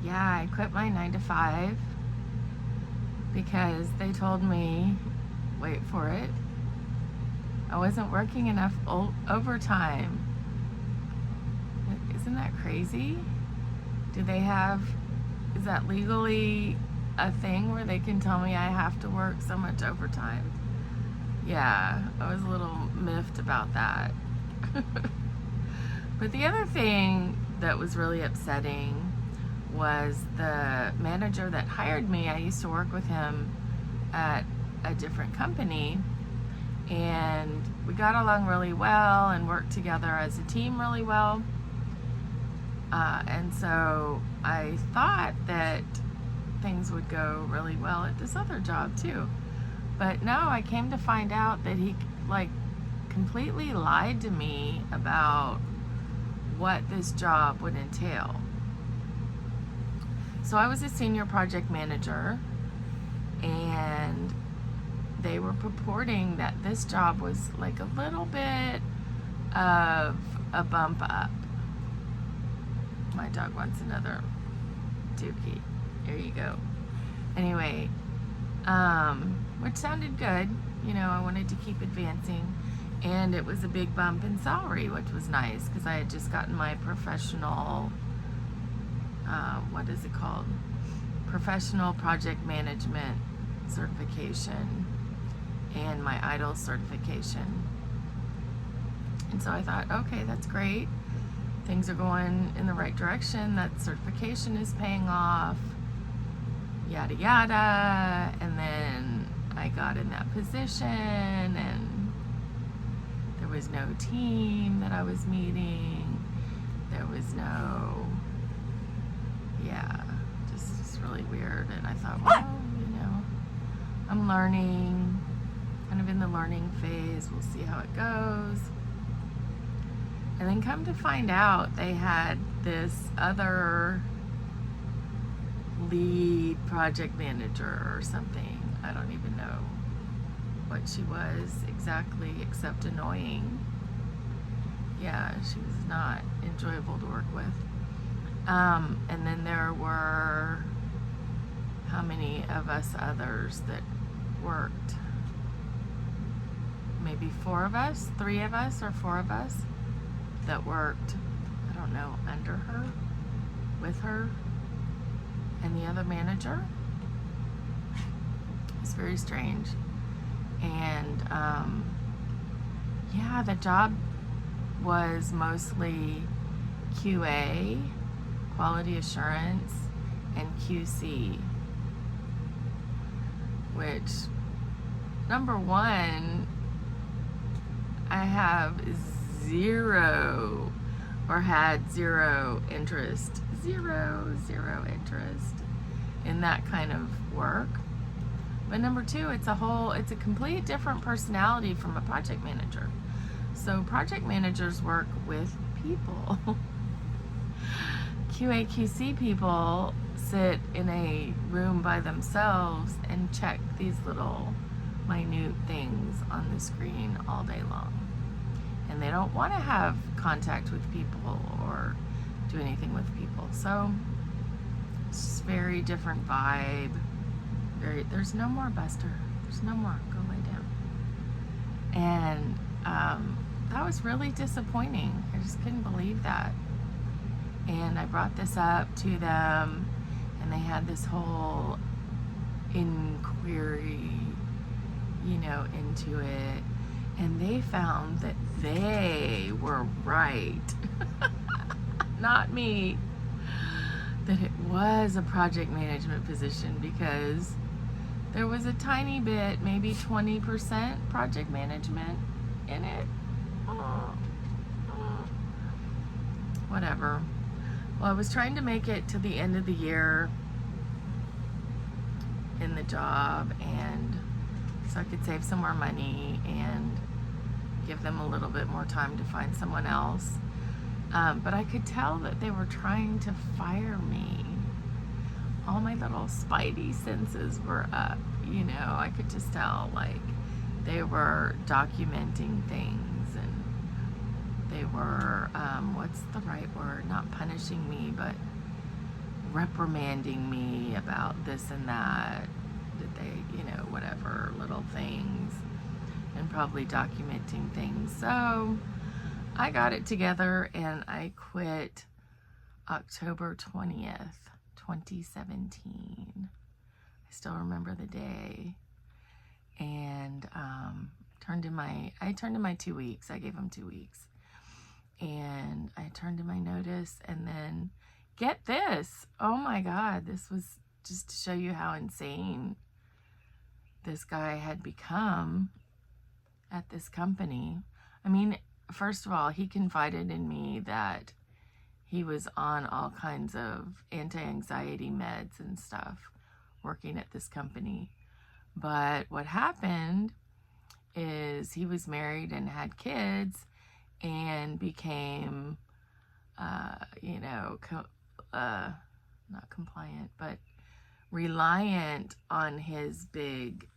Yeah, I quit my 9 to 5 because they told me, wait for it, I wasn't working enough overtime. Isn't that crazy? Do they have, is that legally a thing where they can tell me I have to work so much overtime? Yeah, I was a little miffed about that. But the other thing that was really upsetting was the manager that hired me. I used to work with him at a different company, and we got along really well and worked together as a team really well. And so I thought that things would go really well at this other job too. But no, I came to find out that he completely lied to me about what this job would entail. So I was a senior project manager, and they were purporting that this job was like a little bit of a bump up. My dog wants another dookie. There you go. Anyway, which sounded good. You know, I wanted to keep advancing. And it was a big bump in salary, which was nice because I had just gotten my professional, what is it called? Professional project management certification and my IDLE certification. And so I thought, okay, that's great. Things are going in the right direction. That certification is paying off, yada yada. And then I got in that position, and there was no team that I was meeting. There was no, just really weird. And I thought, well, you know, I'm learning, kind of in the learning phase. We'll see how it goes. And then come to find out, they had this other lead project manager or something. I don't even know what she was exactly, except annoying. Yeah, she was not enjoyable to work with. And then there were, how many of us others that worked? Maybe 4 of us, 3 of us, or 4 of us that worked, I don't know, under her, with her, and the other manager. It's very strange. And yeah, the job was mostly QA, quality assurance, and QC, which, number one, I have zero, or had zero interest, zero interest in that kind of work. But number two, it's a complete different personality from a project manager. So project managers work with people. QA, QC people sit in a room by themselves and check these little minute things on the screen all day long. And they don't want to have contact with people or do anything with people. So it's just very different vibe. There's no more Buster. There's no more. Go lay down. And that was really disappointing. I just couldn't believe that. And I brought this up to them, and they had this whole inquiry, into it. And they found that they were right, not me, that it was a project management position, because there was a tiny bit, maybe 20% project management in it. Whatever. Well, I was trying to make it to the end of the year in the job, and so I could save some more money and give them a little bit more time to find someone else. But I could tell that they were trying to fire me. All my little spidey senses were up, I could just tell, they were documenting things, and they were, what's the right word? Not punishing me, but reprimanding me about this and that. Did they, whatever little things, and probably documenting things. So I got it together and I quit October 20th, 2017. I still remember the day. And I turned in my 2 weeks. I gave them 2 weeks. And I turned in my notice, and then get this. Oh my God, this was just to show you how insane this guy had become at this company. I mean, first of all, he confided in me that he was on all kinds of anti-anxiety meds and stuff working at this company. But what happened is he was married and had kids and became, not compliant, but reliant on his big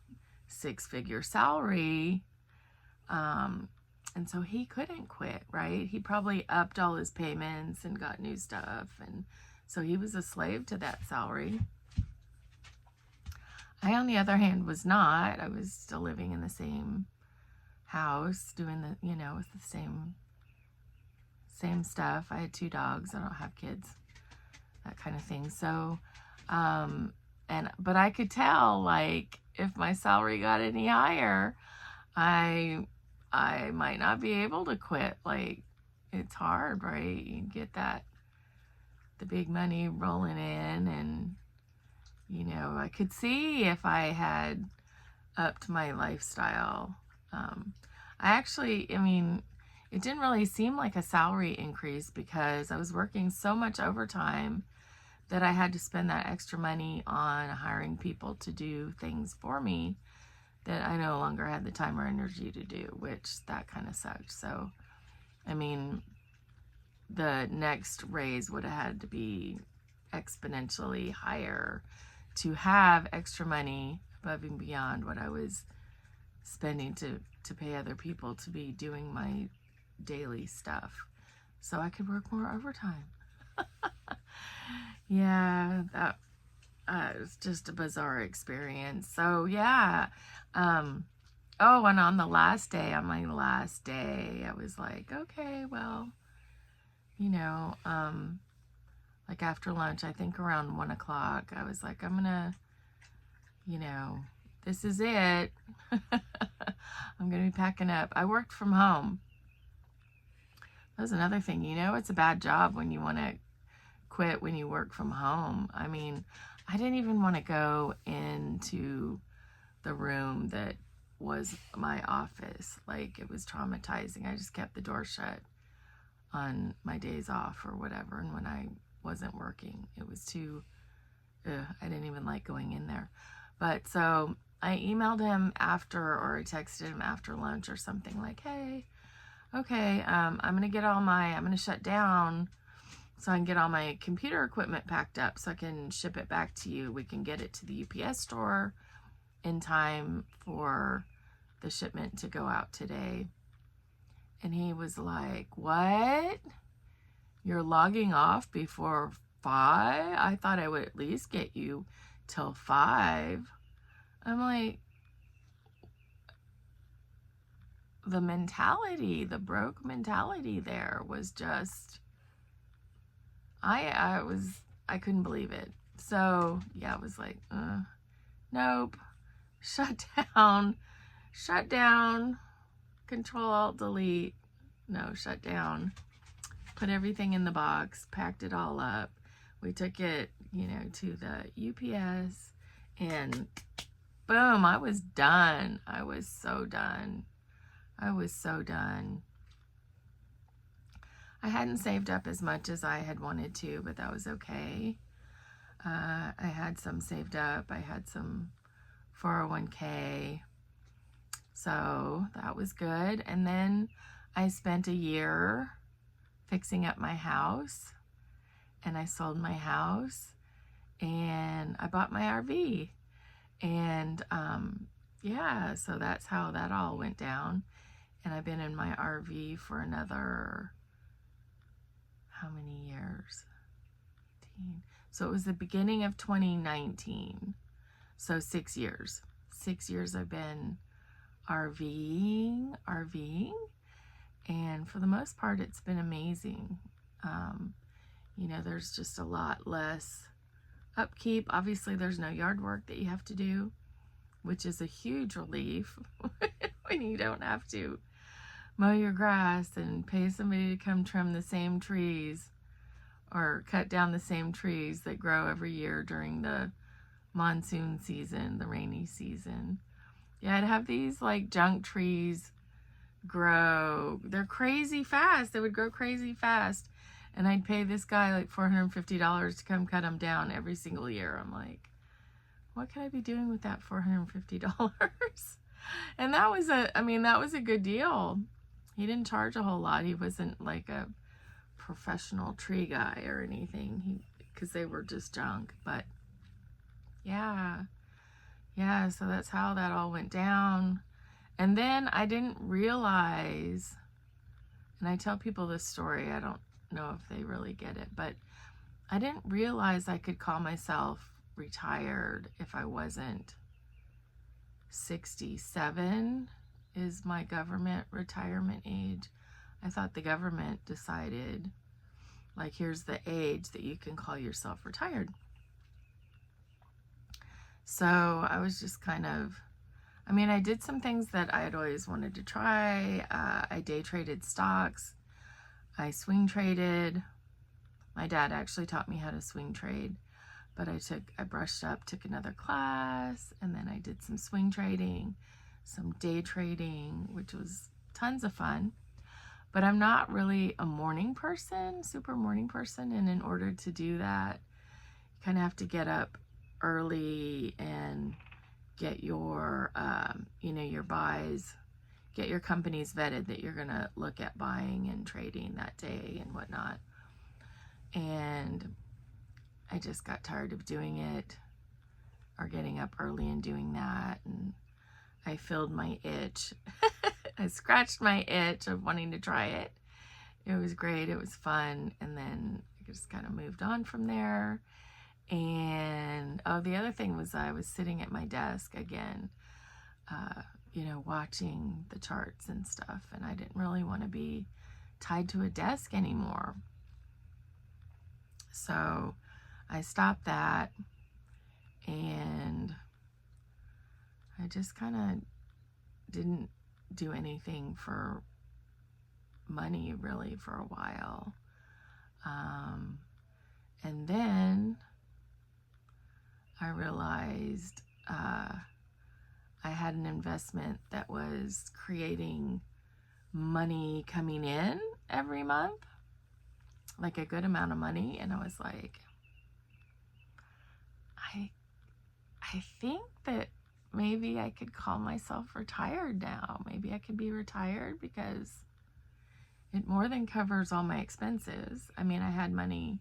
6-figure salary. And so he couldn't quit, right? He probably upped all his payments and got new stuff. And so he was a slave to that salary. I, on the other hand, was not. I was still living in the same house, doing with the same stuff. I had 2 dogs. I don't have kids, that kind of thing. So, but I could tell, like, if my salary got any higher, I might not be able to quit. Like, it's hard, right? You get the big money rolling in, and I could see if I had upped my lifestyle. It didn't really seem like a salary increase because I was working so much overtime that I had to spend that extra money on hiring people to do things for me that I no longer had the time or energy to do, which that kind of sucked. So, the next raise would have had to be exponentially higher to have extra money above and beyond what I was spending to pay other people to be doing my daily stuff, so I could work more overtime. Yeah, that was just a bizarre experience. So yeah, and on my last day, I was like, okay, well, like after lunch, I think around 1 o'clock, I was like, I'm gonna, this is it. I'm gonna be packing up. I worked from home. That was another thing, it's a bad job when you want to quit when you work from home. I didn't even want to go into the room that was my office. Like, it was traumatizing. I just kept the door shut on my days off or whatever, and when I wasn't working, it was too, I didn't even like going in there. But so I emailed him after, or I texted him after lunch or something, like, hey, okay, I'm gonna shut down so I can get all my computer equipment packed up so I can ship it back to you. We can get it to the UPS store in time for the shipment to go out today. And he was like, what? You're logging off before 5? I thought I would at least get you till 5. I'm like, the broke mentality there was just, I couldn't believe it. So yeah, I was like, nope, shut down, Control Alt Delete, no, shut down, put everything in the box, packed it all up. We took it, to the UPS, and boom, I was done. I was so done. I hadn't saved up as much as I had wanted to, but that was okay. I had some saved up. I had some 401k. So that was good. And then I spent a year fixing up my house, and I sold my house, and I bought my RV. And yeah, so that's how that all went down. And I've been in my RV for another, how many years? 18. So it was the beginning of 2019. So 6 years. 6 years I've been RVing. And for the most part, it's been amazing. There's just a lot less upkeep. Obviously, there's no yard work that you have to do, which is a huge relief when you don't have to mow your grass and pay somebody to come trim the same trees or cut down the same trees that grow every year during the monsoon season, the rainy season. Yeah, I'd have these like junk trees grow. They're crazy fast. They would grow crazy fast. And I'd pay this guy like $450 to come cut them down every single year. I'm like, what can I be doing with that $450? And that was a good deal. He didn't charge a whole lot. He wasn't like a professional tree guy or anything, because they were just junk. But yeah, so that's how that all went down. And then I didn't realize, and I tell people this story, I don't know if they really get it, but I didn't realize I could call myself retired if I wasn't 67 is my government retirement age. I thought the government decided, like, here's the age that you can call yourself retired. So I was just I did some things that I had always wanted to try. I day traded stocks. I swing traded. My dad actually taught me how to swing trade, but I brushed up, took another class, and then I did some swing trading, some day trading, which was tons of fun. But I'm not really a morning person, super morning person, and in order to do that, you kind of have to get up early and get your your buys, get your companies vetted that you're gonna look at buying and trading that day and whatnot. And I just got tired of doing it, or getting up early and doing that, and I filled my itch. I scratched my itch of wanting to try it. It was great, it was fun, and then I just kind of moved on from there. And the other thing was, I was sitting at my desk again, watching the charts and stuff, and I didn't really want to be tied to a desk anymore. So I stopped that, and I just kind of didn't do anything for money really for a while. And then I realized I had an investment that was creating money coming in every month, like a good amount of money. And I was like, I think that maybe I could call myself retired now. Maybe I could be retired because it more than covers all my expenses. I mean, I had money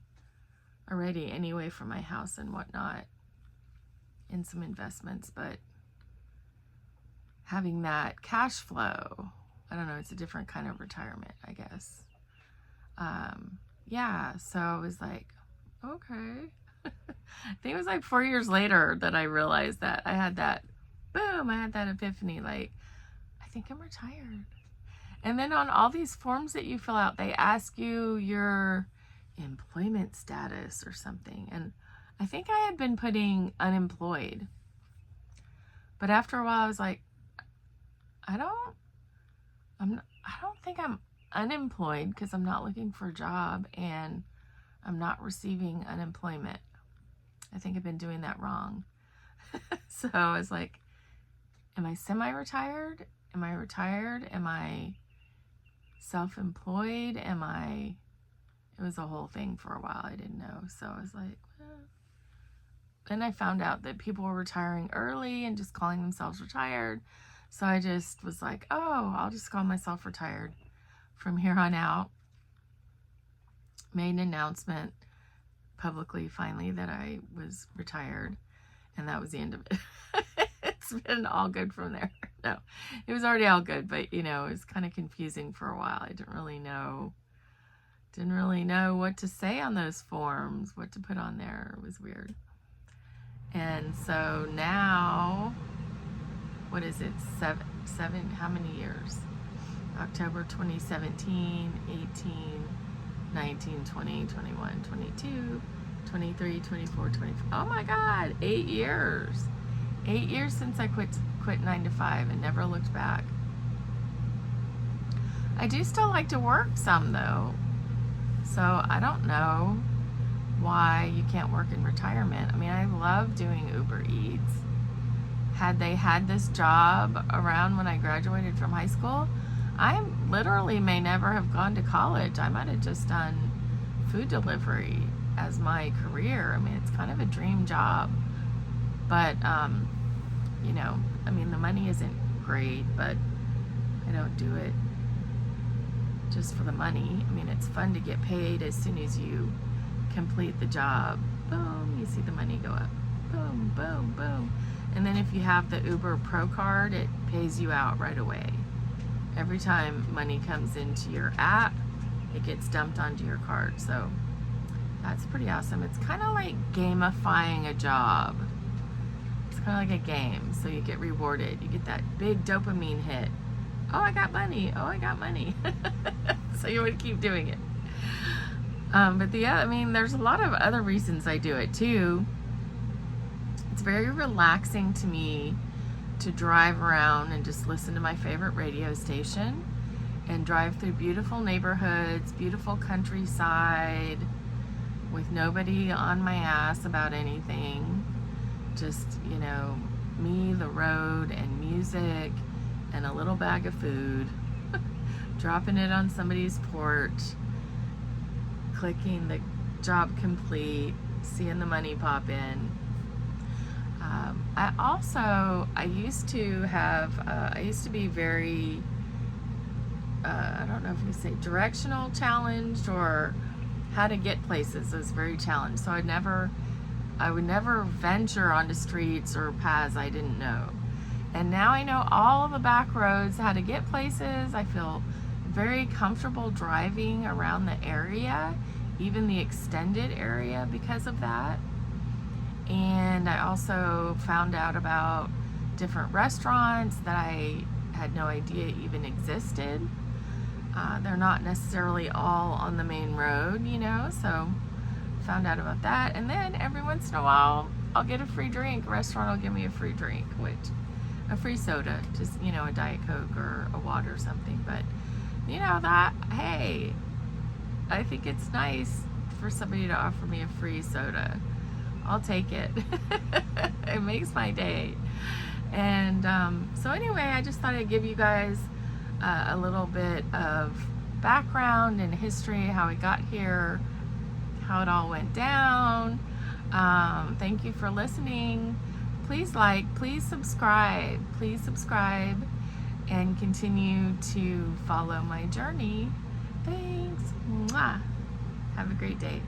already anyway from my house and whatnot in some investments, but having that cash flow, I don't know, it's a different kind of retirement, I guess. So I was like, okay. I think it was like 4 years later that I realized that I had that epiphany, like, I think I'm retired. And then on all these forms that you fill out, they ask you your employment status or something. And I think I had been putting unemployed. But after a while, I was like, I don't think I'm unemployed, because I'm not looking for a job and I'm not receiving unemployment. I think I've been doing that wrong. So I was like, am I semi-retired? Am I retired? Am I self-employed? It was a whole thing for a while. I didn't know. So I was like, Then I found out that people were retiring early and just calling themselves retired. So I just was like, oh, I'll just call myself retired from here on out. Made an announcement publicly finally that I was retired, and that was the end of it. It's been all good from there. No, it was already all good, but it was kind of confusing for a while. I didn't really know, Didn't really know what to say on those forms, what to put on there. It was weird. And so now, what is it? Seven, how many years? October 2017, 18, 19, 20, 21, 22, 23, 24, 25. Oh my God, 8 years. 8 years since I quit 9 to 5 and never looked back. I do still like to work some though. So I don't know why you can't work in retirement. I mean, I love doing Uber Eats. Had they had this job around when I graduated from high school, I literally may never have gone to college. I might have just done food delivery as my career. I mean, it's kind of a dream job. But, you know, I mean, the money isn't great, but I don't do it just for the money. I mean, it's fun to get paid as soon as you complete the job. Boom, you see the money go up. Boom, boom, boom. And then if you have the Uber Pro card, it pays you out right away. Every time money comes into your app, it gets dumped onto your card. So that's pretty awesome. It's kind of like gamifying a job. It's kind of like a game. So you get rewarded. You get that big dopamine hit. Oh, I got money. Oh, I got money. So you want to keep doing it. But I mean, there's a lot of other reasons I do it too. It's very relaxing to me to drive around and just listen to my favorite radio station and drive through beautiful neighborhoods, beautiful countryside with nobody on my ass about anything. Just, you know, me, the road, and music, and a little bag of food, dropping it on somebody's porch, clicking the job complete, seeing the money pop in. I used to be very, I don't know if you say directional challenged or how to get places. I was very challenged. So I would never venture onto streets or paths I didn't know. And now I know all the back roads, how to get places. I feel very comfortable driving around the area, even the extended area, because of that. And I also found out about different restaurants that I had no idea even existed. They're not necessarily all on the main road, you know, so found out about that. And then every once in a while, I'll get a free drink. A restaurant will give me a free drink, a free soda, just, you know, a Diet Coke or a water or something. But, you know, hey, I think it's nice for somebody to offer me a free soda. I'll take it. It makes my day. And so anyway, I just thought I'd give you guys a little bit of background and history, how we got here, how it all went down. Thank you for listening. Please please subscribe, and continue to follow my journey. Thanks. Mwah. Have a great day.